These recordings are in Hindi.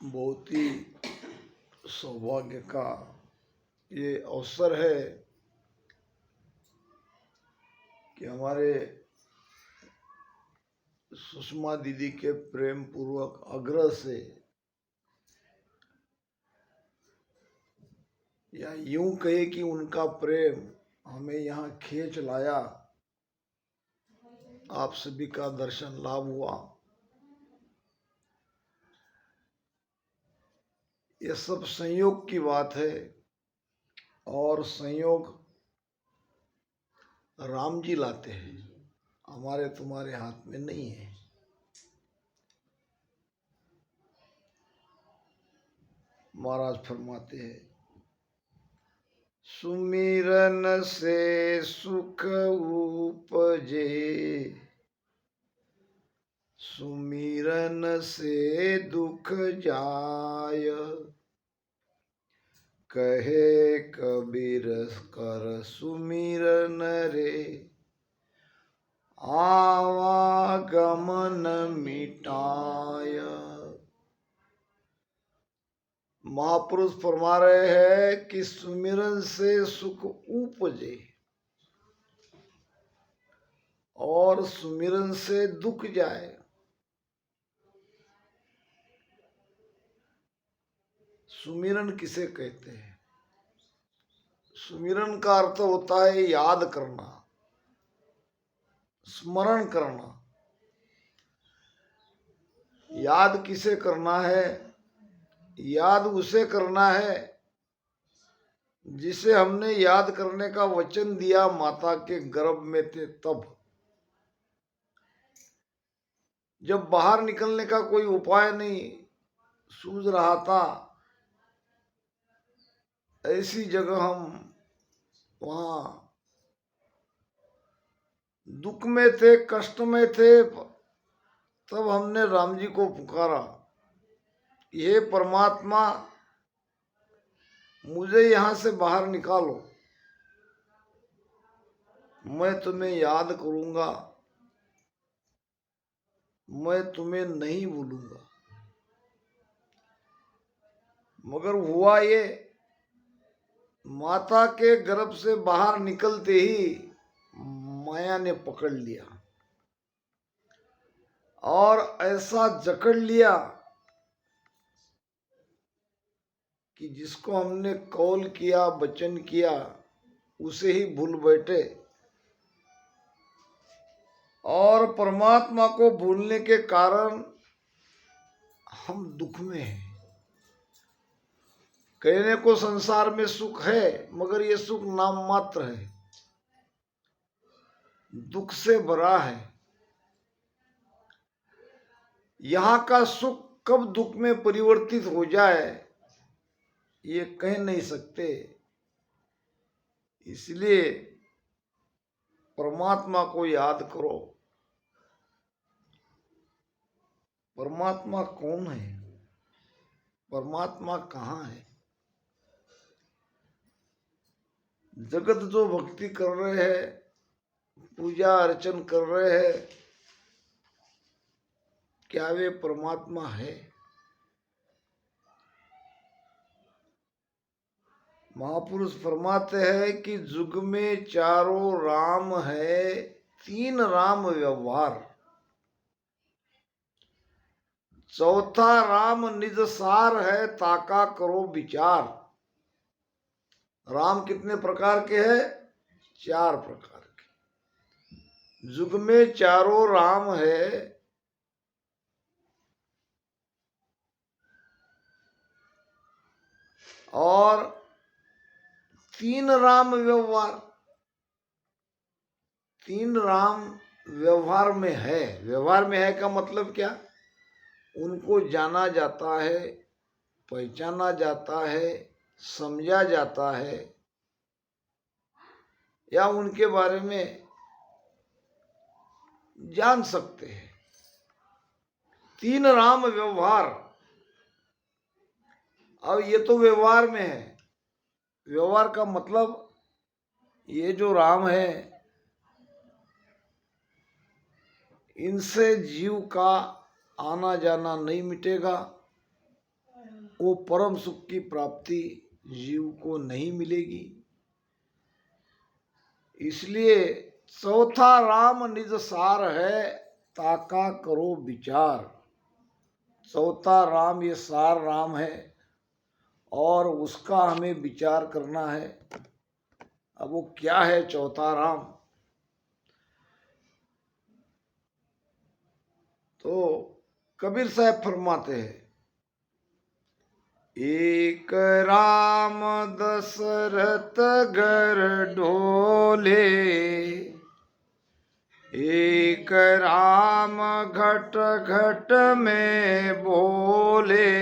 बहुत ही सौभाग्य का ये अवसर है कि हमारे सुषमा दीदी के प्रेम पूर्वक आग्रह से या यूं कहे कि उनका प्रेम हमें यहाँ खींच लाया, आप सभी का दर्शन लाभ हुआ। ये सब संयोग की बात है और संयोग राम जी लाते हैं, हमारे तुम्हारे हाथ में नहीं है। महाराज फरमाते हैं, सुमिरन से सुख उपजे, सुमिरन से दुख जाय, कहे कबीर कर सुमिरन रे, आवागमन मिटाय। महापुरुष फरमा रहे हैं कि सुमिरन से सुख उपजे और सुमिरन से दुख जाए। सुमिरन किसे कहते हैं? सुमिरन का अर्थ होता है याद करना, स्मरण करना। याद किसे करना है? याद उसे करना है जिसे हमने याद करने का वचन दिया माता के गर्भ में थे तब। जब बाहर निकलने का कोई उपाय नहीं सूझ रहा था, ऐसी जगह हम वहां दुख में थे, कष्ट में थे, तब हमने राम जी को पुकारा, ये परमात्मा मुझे यहां से बाहर निकालो, मैं तुम्हें याद करूंगा, मैं तुम्हें नहीं भूलूंगा। मगर हुआ ये, माता के गर्भ से बाहर निकलते ही माया ने पकड़ लिया और ऐसा जकड़ लिया कि जिसको हमने कॉल किया, वचन किया, उसे ही भूल बैठे और परमात्मा को भूलने के कारण हम दुख में हैं। कहने को संसार में सुख है, मगर ये सुख नाम मात्र है, दुख से भरा है। यहाँ का सुख कब दुख में परिवर्तित हो जाए ये कह नहीं सकते। इसलिए परमात्मा को याद करो। परमात्मा कौन है? परमात्मा कहाँ है? जगत जो भक्ति कर रहे हैं, पूजा अर्चन कर रहे हैं, क्या वे परमात्मा है? महापुरुष फरमाते हैं कि जुग में चारों राम है, तीन राम व्यवहार, चौथा राम निज सार है, ताका करो विचार। राम कितने प्रकार के हैं? चार प्रकार के। जुग में चारों राम है, और तीन राम व्यवहार, तीन राम व्यवहार में है। व्यवहार में है का मतलब क्या? उनको जाना जाता है, पहचाना जाता है, समझा जाता है, या उनके बारे में जान सकते हैं। तीन राम व्यवहार। अब ये तो व्यवहार में है। व्यवहार का मतलब ये जो राम है, इनसे जीव का आना जाना नहीं मिटेगा, वो परम सुख की प्राप्ति जीव को नहीं मिलेगी। इसलिए चौथा राम निज सार है, ताका करो विचार। चौथा राम ये सार राम है और उसका हमें विचार करना है। अब वो क्या है चौथा राम? तो कबीर साहब फरमाते हैं, एक राम दशरथ घर ढोले, एक राम घट घट में बोले,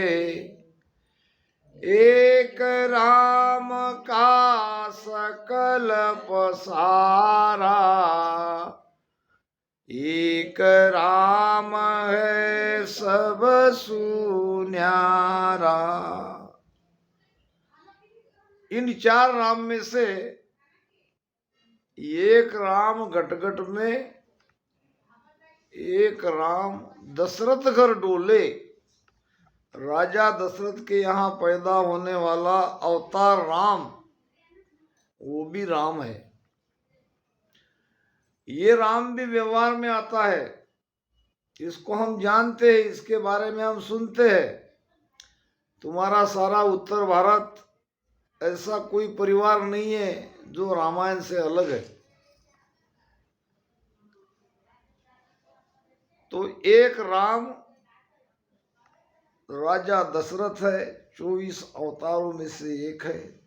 एक राम का सकल पसारा, एक राम है सब सुन्यारा। इन चार राम में से एक राम घट घट में, एक राम दशरथ घर डोले। राजा दशरथ के यहाँ पैदा होने वाला अवतार राम, वो भी राम है। ये राम भी व्यवहार में आता है, इसको हम जानते हैं, इसके बारे में हम सुनते हैं। तुम्हारा सारा उत्तर भारत ऐसा कोई परिवार नहीं है जो रामायण से अलग है। तो एक राम राजा दशरथ है, 24 अवतारों में से एक है।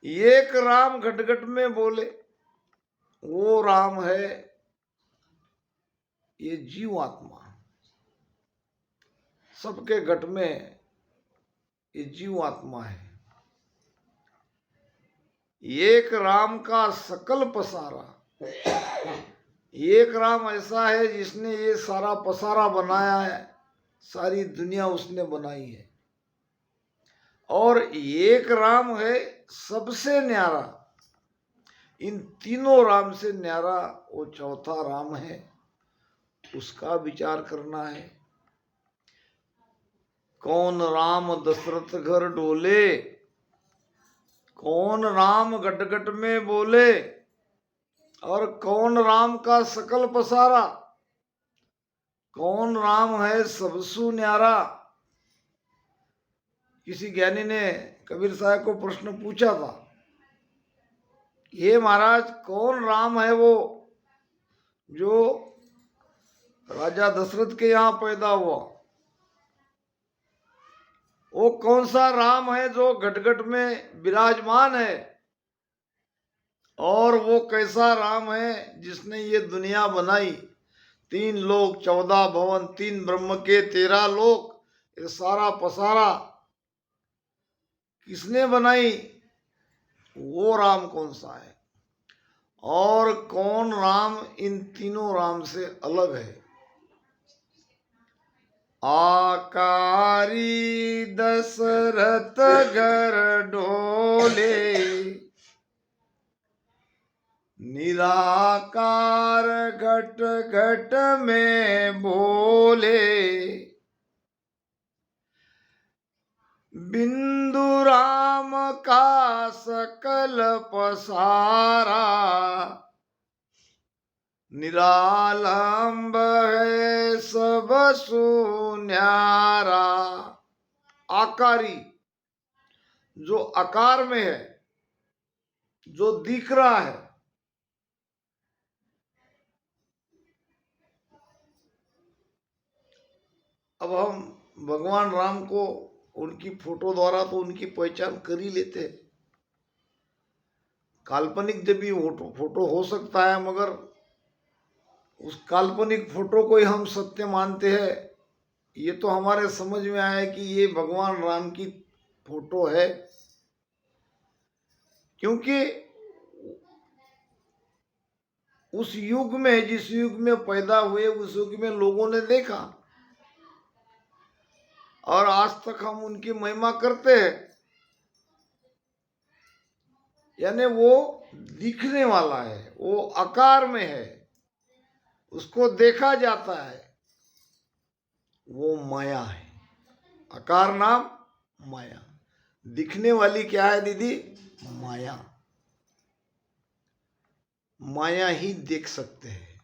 एक राम घट घट में बोले, वो राम है ये जीवात्मा। सबके घट में ये जीवात्मा है। एक राम का सकल पसारा, एक राम ऐसा है जिसने ये सारा पसारा बनाया है, सारी दुनिया उसने बनाई है। और एक राम है सबसे न्यारा। इन तीनों राम से न्यारा वो चौथा राम है, उसका विचार करना है। कौन राम दशरथ घर डोले, कौन राम घट घट में बोले, और कौन राम का सकल पसारा, कौन राम है सबसु न्यारा। किसी ज्ञानी ने कबीर साहब को प्रश्न पूछा था, ये महाराज कौन राम है वो जो राजा दशरथ के यहाँ पैदा हुआ? वो कौन सा राम है जो घट घट में विराजमान है? और वो कैसा राम है जिसने ये दुनिया बनाई? 3 लोक 14 भवन, 3 ब्रह्म के 13 लोक, ये सारा पसारा किसने बनाई? वो राम कौन सा है? और कौन राम इन तीनों राम से अलग है? आकारी दशरथ घर डोले, निराकार घट घट में बोले, बिंदु राम का सकल पसारा, निरालंब है सब सुन्यारा। आकारी, जो आकार में है, जो दिख रहा है। अब हम भगवान राम को उनकी फोटो द्वारा तो उनकी पहचान कर ही लेते हैं। काल्पनिक जब भी फोटो हो सकता है, मगर उस काल्पनिक फोटो को ही हम सत्य मानते हैं। ये तो हमारे समझ में आया कि ये भगवान राम की फोटो है, क्योंकि उस युग में, जिस युग में पैदा हुए, उस युग में लोगों ने देखा और आज तक हम उनकी महिमा करते हैं। यानी वो दिखने वाला है, वो आकार में है, उसको देखा जाता है, वो माया है। आकार नाम माया। दिखने वाली क्या है दीदी? माया। माया ही देख सकते हैं।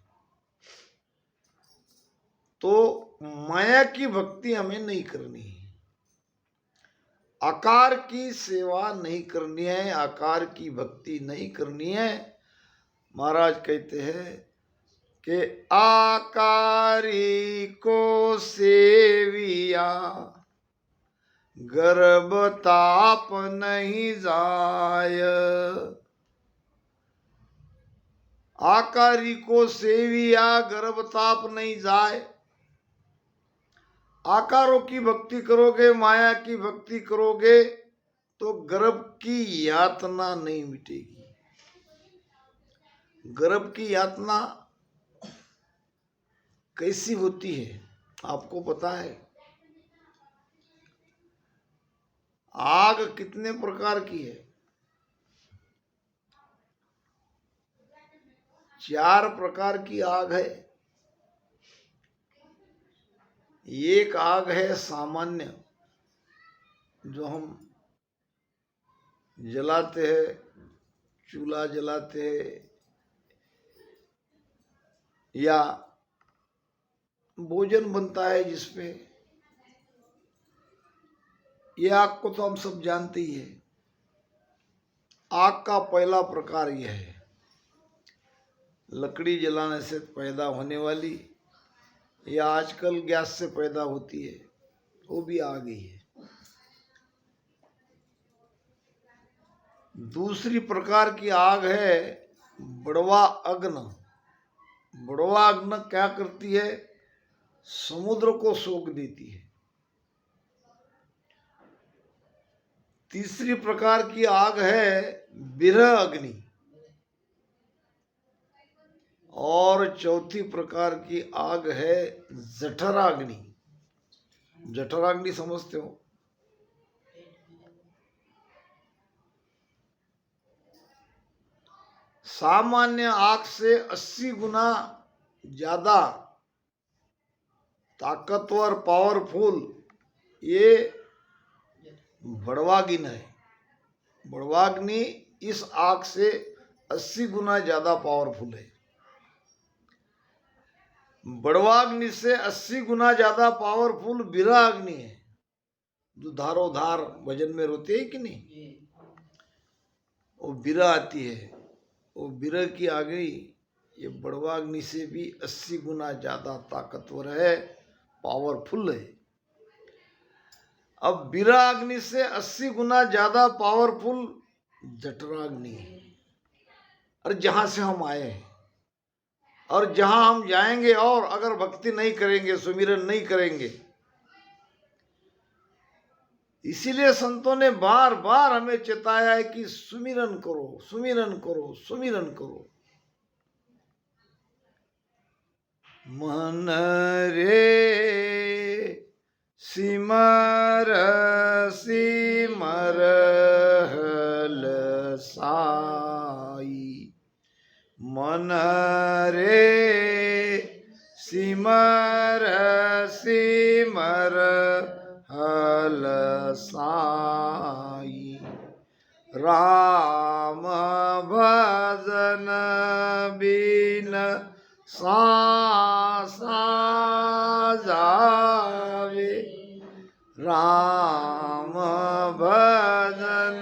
तो माया की भक्ति हमें नहीं करनी है, आकार की सेवा नहीं करनी है, आकार की भक्ति नहीं करनी है। महाराज कहते हैं कि आकारी को सेविया गर्भ ताप नहीं जाय। आकारी को सेविया गर्भ ताप नहीं जाए। आकारों की भक्ति करोगे, माया की भक्ति करोगे तो गर्भ की यातना नहीं मिटेगी। गर्भ की यातना कैसी होती है आपको पता है? आग कितने प्रकार की है? 4 प्रकार की आग है। एक आग है सामान्य, जो हम जलाते हैं, चूल्हा जलाते हैं या भोजन बनता है जिसपे, ये आग को तो हम सब जानते ही है। आग का पहला प्रकार यह है, लकड़ी जलाने से पैदा होने वाली, या आजकल गैस से पैदा होती है, वो भी आग ही है। दूसरी प्रकार की आग है बड़वा अग्न। बड़वा अग्न क्या करती है? समुद्र को सोख देती है। तीसरी प्रकार की आग है बिरह अग्नि। और चौथी प्रकार की आग है जठराग्नि। जठराग्नि समझते हो? सामान्य आग से 80 गुना ज्यादा ताकतवर, पावरफुल ये बड़वाग्नि है। बड़वाग्नि इस आग से 80 गुना ज्यादा पावरफुल है। बड़वाग्नि से 80 गुना ज्यादा पावरफुल बिरह अग्नि है, जो धारो धार भजन में रोते है कि नहीं, वो बिरह आती है। वो बिरह की आगी ये बड़वाग्नि से भी 80 गुना ज्यादा ताकतवर है, पावरफुल है। अब बिरह अग्नि से 80 गुना ज्यादा पावरफुल जठराग्नि है। और जहां से हम आए हैं और जहां हम जाएंगे, और अगर भक्ति नहीं करेंगे, सुमिरन नहीं करेंगे, इसीलिए संतों ने बार बार हमें चेताया है कि सुमिरन करो, सुमिरन करो, सुमिरन करो। मन रे सिमर सिमर हल साई। मन रे सिमर सिमर हल साई। राम भजन बिन सांसा जावे। राम भजन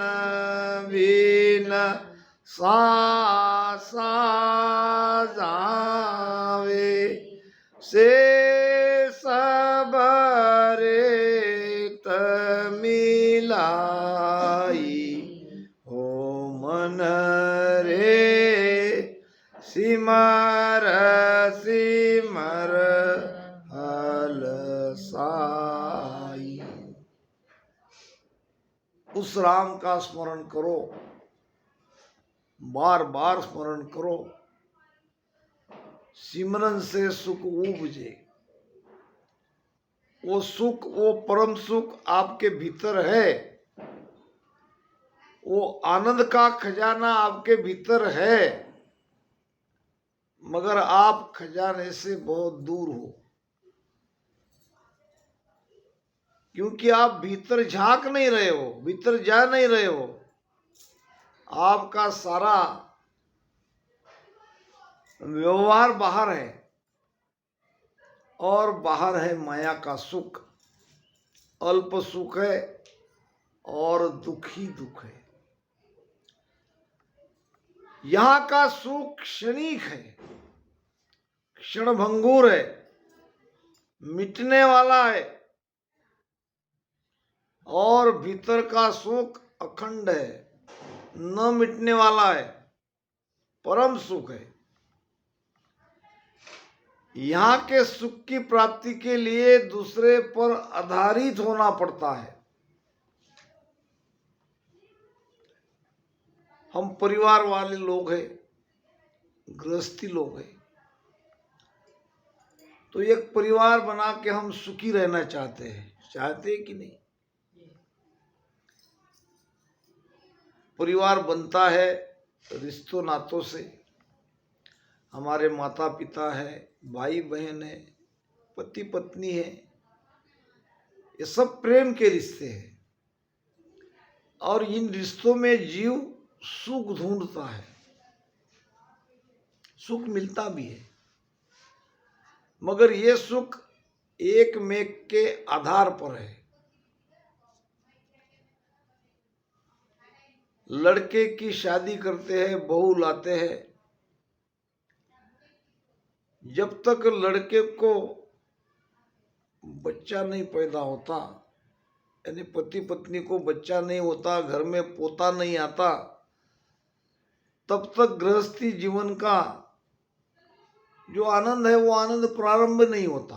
बिन सांसा जावे। से सबरे मिलाई हो। मन रे सिमर सिमर हल साई। उस राम का स्मरण करो, बार बार स्मरण करो। सिमरन से सुख उपजे। वो सुख, वो परम सुख आपके भीतर है। वो आनंद का खजाना आपके भीतर है, मगर आप खजाने से बहुत दूर हो। क्योंकि आप भीतर झांक नहीं रहे हो, भीतर जा नहीं रहे हो। आपका सारा व्यवहार बाहर है, और बाहर है माया का सुख। अल्प सुख है और दुखी दुख है। यहां का सुख क्षणिक है, क्षणभंगुर है, मिटने वाला है, और भीतर का सुख अखंड है, न मिटने वाला है, परम सुख है। यहाँ के सुख की प्राप्ति के लिए दूसरे पर आधारित होना पड़ता है। हम परिवार वाले लोग हैं, गृहस्थी लोग हैं, तो एक परिवार बना के हम सुखी रहना चाहते हैं कि नहीं? परिवार बनता है रिश्तों नातों से। हमारे माता पिता है, भाई बहन है, पति पत्नी है, ये सब प्रेम के रिश्ते हैं। और इन रिश्तों में जीव सुख ढूंढता है, सुख मिलता भी है, मगर ये सुख एक मेक के आधार पर है। लड़के की शादी करते हैं, बहू लाते हैं, जब तक लड़के को बच्चा नहीं पैदा होता, यानी पति पत्नी को बच्चा नहीं होता, घर में पोता नहीं आता, तब तक गृहस्थी जीवन का जो आनंद है वो आनंद प्रारंभ नहीं होता।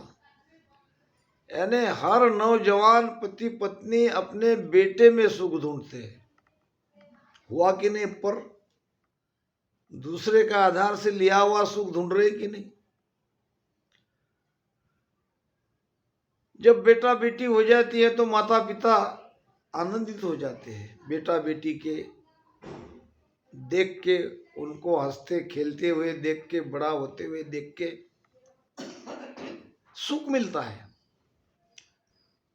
यानी हर नौजवान पति पत्नी अपने बेटे में सुख ढूंढते हैं, हुआ कि नहीं? पर दूसरे का आधार से लिया हुआ सुख ढूंढ रहे कि नहीं? जब बेटा बेटी हो जाती है तो माता पिता आनंदित हो जाते हैं, बेटा बेटी के देख के, उनको हंसते खेलते हुए देख के, बड़ा होते हुए देख के सुख मिलता है।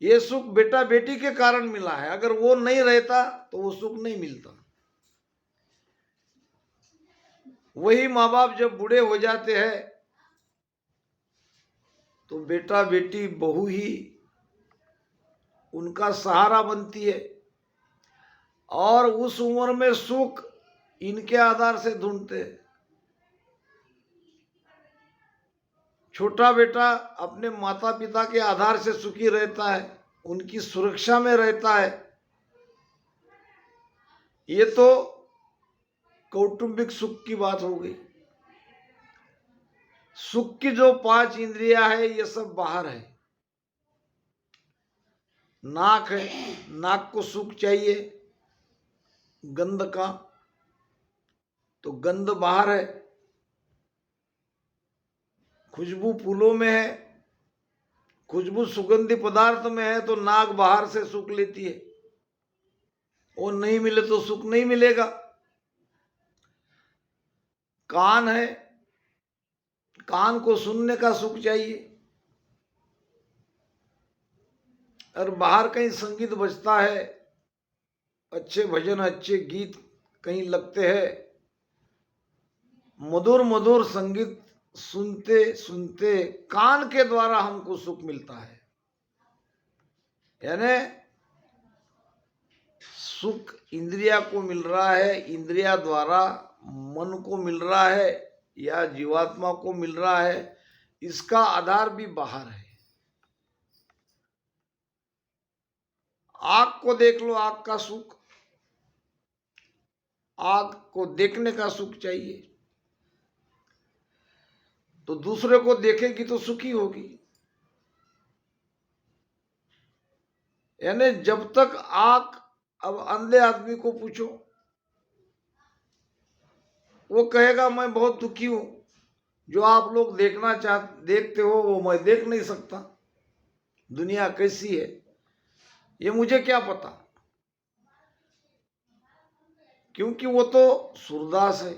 ये सुख बेटा बेटी के कारण मिला है, अगर वो नहीं रहता तो वो सुख नहीं मिलता। वही माँ बाप जब बूढ़े हो जाते हैं तो बेटा बेटी बहू ही उनका सहारा बनती है, और उस उम्र में सुख इनके आधार से ढूंढते हैं। छोटा बेटा अपने माता पिता के आधार से सुखी रहता है, उनकी सुरक्षा में रहता है। ये तो कौटुंबिक सुख की बात हो गई। सुख की जो 5 इंद्रियां है ये सब बाहर है। नाक है, नाक को सुख चाहिए गंध का, तो गंध बाहर है। खुशबू फूलों में है, खुशबू सुगंधी पदार्थ में है, तो नाक बाहर से सुख लेती है। वो नहीं मिले तो सुख नहीं मिलेगा। कान है, कान को सुनने का सुख चाहिए, और बाहर कहीं संगीत बजता है, अच्छे भजन अच्छे गीत कहीं लगते हैं, मधुर मधुर संगीत सुनते सुनते कान के द्वारा हमको सुख मिलता है। यानी सुख इंद्रिया को मिल रहा है, इंद्रिया द्वारा मन को मिल रहा है या जीवात्मा को मिल रहा है, इसका आधार भी बाहर है। आँख को देख लो, आँख का सुख, आँख को देखने का सुख चाहिए, तो दूसरे को देखेगी तो सुखी होगी। यानी जब तक आँख, अब अंधे आदमी को पूछो, वो कहेगा मैं बहुत दुखी हूं, जो आप लोग देखते हो वो मैं देख नहीं सकता, दुनिया कैसी है ये मुझे क्या पता, क्योंकि वो तो सूरदास है,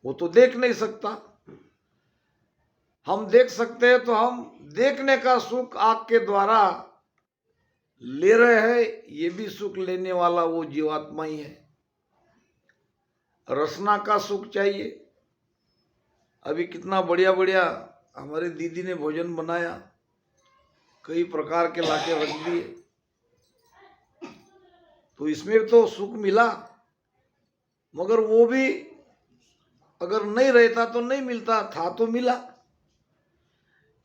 वो तो देख नहीं सकता। हम देख सकते हैं, तो हम देखने का सुख आँख के द्वारा ले रहे हैं, ये भी सुख लेने वाला वो जीवात्मा ही है। रसना का सुख चाहिए। अभी कितना बढ़िया बढ़िया हमारी दीदी ने भोजन बनाया, कई प्रकार के लाके रख दिए, तो इसमें तो सुख मिला, मगर वो भी अगर नहीं रहता तो नहीं मिलता, था तो मिला।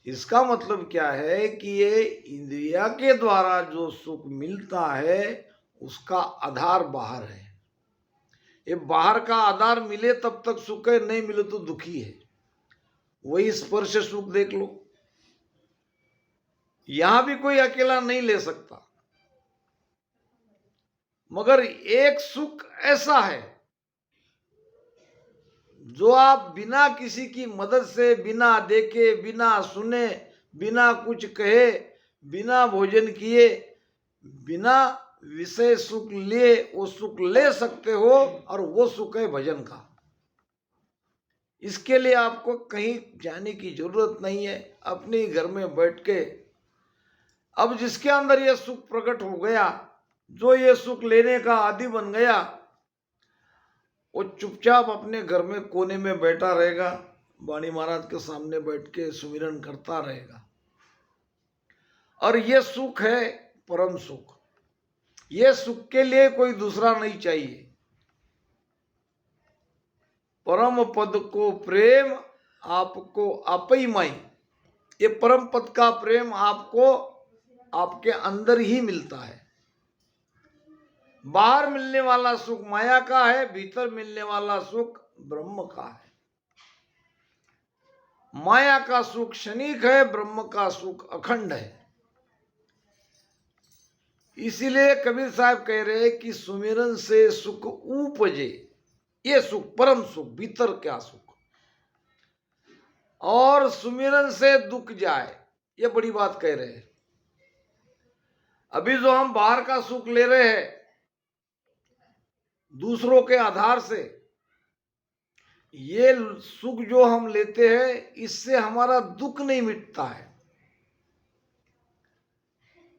इसका मतलब क्या है कि ये इंद्रिया के द्वारा जो सुख मिलता है उसका आधार बाहर है। ये बाहर का आधार मिले तब तक सुख है, नहीं मिले तो दुखी है। वही स्पर्श सुख देख लो, यहां भी कोई अकेला नहीं ले सकता, मगर एक सुख ऐसा है जो आप बिना किसी की मदद से, बिना देखे, बिना सुने, बिना कुछ कहे, बिना भोजन किए, बिना विषय सुख लिए वो सुख ले सकते हो, और वो सुख है भजन का। इसके लिए आपको कहीं जाने की जरूरत नहीं है, अपने ही घर में बैठ के। अब जिसके अंदर ये सुख प्रकट हो गया, जो ये सुख लेने का आदी बन गया, वो चुपचाप अपने घर में कोने में बैठा रहेगा, वाणी महाराज के सामने बैठ के सुमिरन करता रहेगा। और ये सुख है परम सुख। ये सुख के लिए कोई दूसरा नहीं चाहिए। परम पद को प्रेम आपको आप ही माई। ये परम पद का प्रेम आपको आपके अंदर ही मिलता है। बाहर मिलने वाला सुख माया का है, भीतर मिलने वाला सुख ब्रह्म का है। माया का सुख क्षणिक है, ब्रह्म का सुख अखंड है। इसीलिए कबीर साहब कह रहे हैं कि सुमिरन से सुख उपजे। ये सुख परम सुख, भीतर क्या सुख, और सुमिरन से दुख जाए, ये बड़ी बात कह रहे हैं। अभी जो हम बाहर का सुख ले रहे हैं दूसरों के आधार से, ये सुख जो हम लेते हैं इससे हमारा दुख नहीं मिटता है।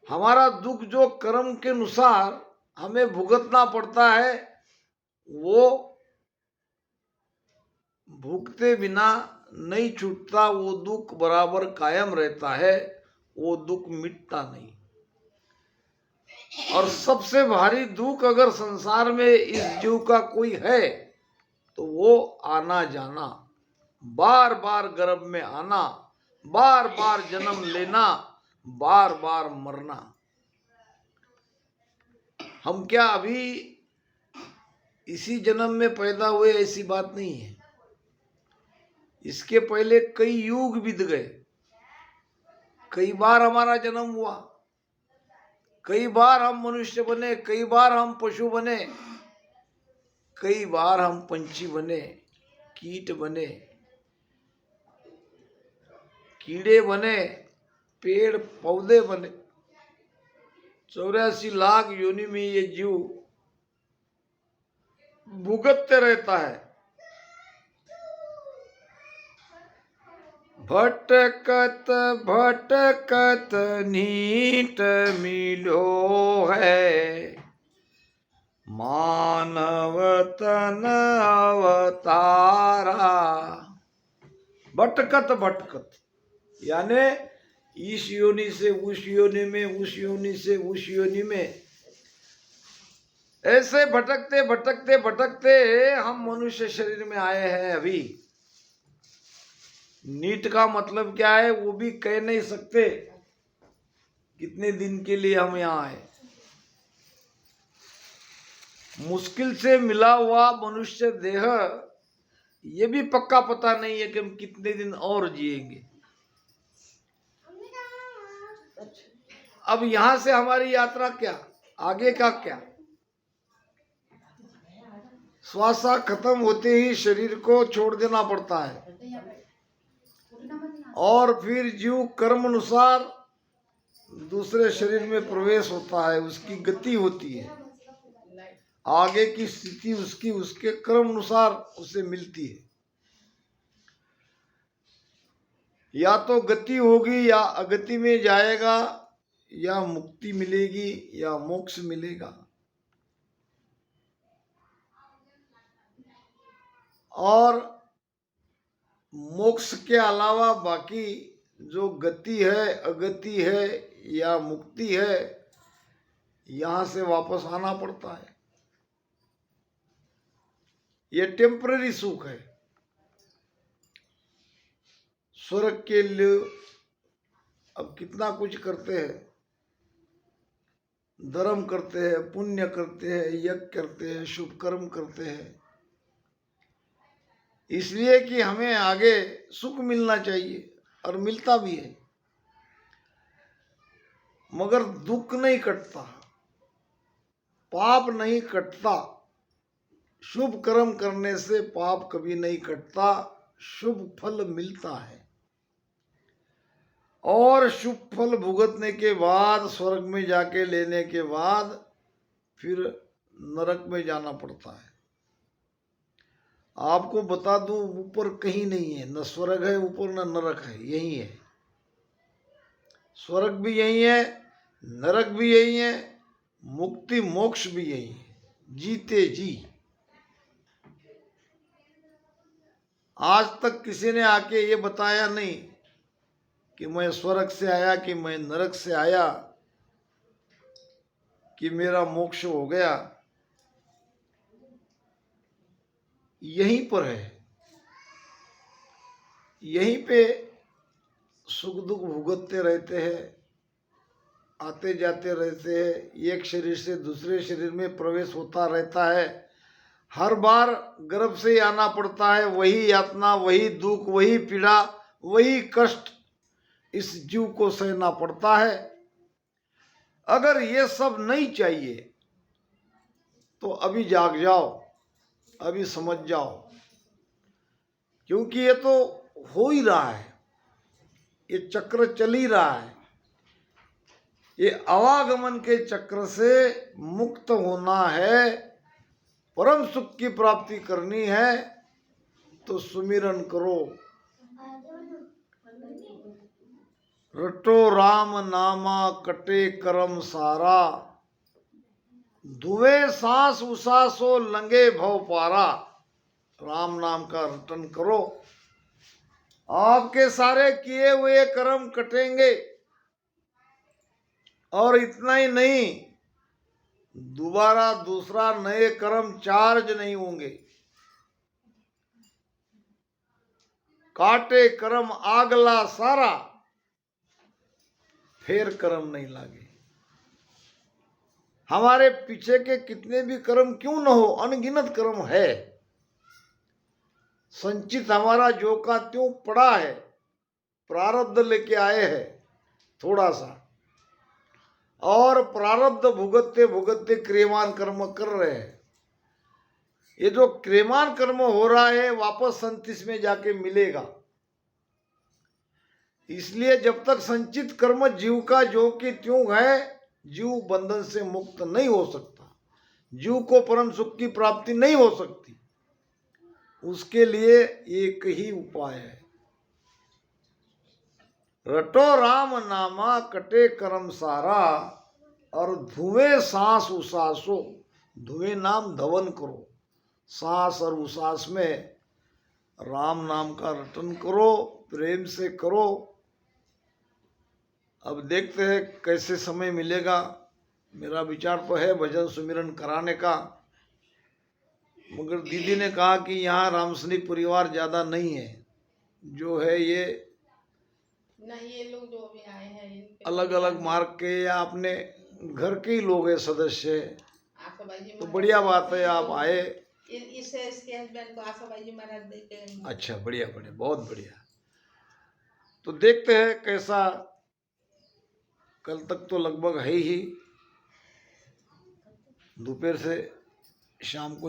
हमारा दुख जो कर्म के अनुसार हमें भुगतना पड़ता है, वो भुगते बिना नहीं छूटता। वो दुख बराबर कायम रहता है, वो दुख मिटता नहीं। और सबसे भारी दुख अगर संसार में इस जीव का कोई है तो वो आना जाना, बार बार गर्भ में आना, बार बार जन्म लेना, बार बार मरना। हम क्या अभी इसी जन्म में पैदा हुए, ऐसी बात नहीं है। इसके पहले कई युग बीत गए, कई बार हमारा जन्म हुआ, कई बार हम मनुष्य बने, कई बार हम पशु बने, कई बार हम पंछी बने, कीट बने, कीड़े बने, पेड़ पौधे बने। 84 लाख योनि में ये जीव भुगतते रहता है। भटकत भटकत नीट मिलो है, मानव तन अवतारा। भटकत भटकत यानी इस योनि से उस योनि में, उस योनि से उस योनि में, ऐसे भटकते भटकते भटकते हम मनुष्य शरीर में आए हैं। अभी नीट का मतलब क्या है वो भी कह नहीं सकते, कितने दिन के लिए हम यहाँ आए। मुश्किल से मिला हुआ मनुष्य देह, ये भी पक्का पता नहीं है कि हम कितने दिन और जिएंगे। अब यहां से हमारी यात्रा क्या, आगे का क्या। श्वासा खत्म होते ही शरीर को छोड़ देना पड़ता है, और फिर जीव कर्म अनुसार दूसरे शरीर में प्रवेश होता है, उसकी गति होती है, आगे की स्थिति उसकी उसके कर्म अनुसार उसे मिलती है। या तो गति होगी या अगति में जाएगा, या मुक्ति मिलेगी या मोक्ष मिलेगा। और मोक्ष के अलावा बाकी जो गति है, अगति है या मुक्ति है, यहां से वापस आना पड़ता है। ये टेम्पररी सुख है। स्वर्ग के लिए अब कितना कुछ करते हैं, धर्म करते हैं, पुण्य करते हैं, यज्ञ करते हैं, शुभ कर्म करते हैं, इसलिए कि हमें आगे सुख मिलना चाहिए, और मिलता भी है। मगर दुख नहीं कटता, पाप नहीं कटता। शुभ कर्म करने से पाप कभी नहीं कटता, शुभ फल मिलता है। और शुभ फल भुगतने के बाद, स्वर्ग में जाके लेने के बाद फिर नरक में जाना पड़ता है। आपको बता दूं, ऊपर कहीं नहीं है, न स्वर्ग है ऊपर न नरक है, यही है। स्वर्ग भी यही है, नरक भी यही है, मुक्ति मोक्ष भी यही है, जीते जी। आज तक किसी ने आके ये बताया नहीं कि मैं स्वर्ग से आया, कि मैं नरक से आया, कि मेरा मोक्ष हो गया। यहीं पर है, यहीं पे सुख दुख भुगतते रहते हैं, आते जाते रहते हैं, एक शरीर से दूसरे शरीर में प्रवेश होता रहता है। हर बार गर्भ से ही आना पड़ता है, वही यातना, वही दुख, वही पीड़ा, वही कष्ट इस जीव को सहना पड़ता है। अगर ये सब नहीं चाहिए तो अभी जाग जाओ, अभी समझ जाओ, क्योंकि ये तो हो ही रहा है, ये चक्र चल ही रहा है। ये आवागमन के चक्र से मुक्त होना है, परम सुख की प्राप्ति करनी है, तो सुमिरन करो। रटो राम नामा कटे करम सारा, धुए सांस उसासो लंगे भव पारा। राम नाम का रटन करो, आपके सारे किए हुए कर्म कटेंगे। और इतना ही नहीं, दोबारा दूसरा नए कर्म चार्ज नहीं होंगे। काटे कर्म आगला सारा, फिर कर्म नहीं लागे। हमारे पीछे के कितने भी कर्म क्यों न हो, अनगिनत कर्म है, संचित हमारा जो का त्यों पड़ा है, प्रारब्ध लेके आए हैं थोड़ा सा, और प्रारब्ध भुगतते भुगतते क्रियमान कर्म कर रहे हैं। ये जो क्रियमान कर्म हो रहा है वापस 37 में जाके मिलेगा। इसलिए जब तक संचित कर्म जीव का जो कि त्यों है, जीव बंधन से मुक्त नहीं हो सकता, जीव को परम सुख की प्राप्ति नहीं हो सकती। उसके लिए एक ही उपाय है, रटो राम नामा कटे कर्म सारा, और धुएं सांस उसासो। धुएं नाम धवन करो, सांस और उसास में राम नाम का रटन करो, प्रेम से करो। अब देखते हैं कैसे समय मिलेगा। मेरा विचार तो है भजन सुमिरन कराने का, मगर दीदी ने कहा कि यहाँ रामसनिक परिवार ज़्यादा नहीं है, जो है ये नहीं, ये लोग जो भी आए हैं अलग अलग मार्ग के या अपने घर के ही लोग हैं, सदस्य। तो बढ़िया बात है आप आए। इसके हस्बैंड को आशाबाई जी महाराज देते हैं। अच्छा, बढ़िया बढ़िया, बहुत बढ़िया। तो देखते हैं कैसा, कल तक तो लगभग है ही, दोपहर से शाम को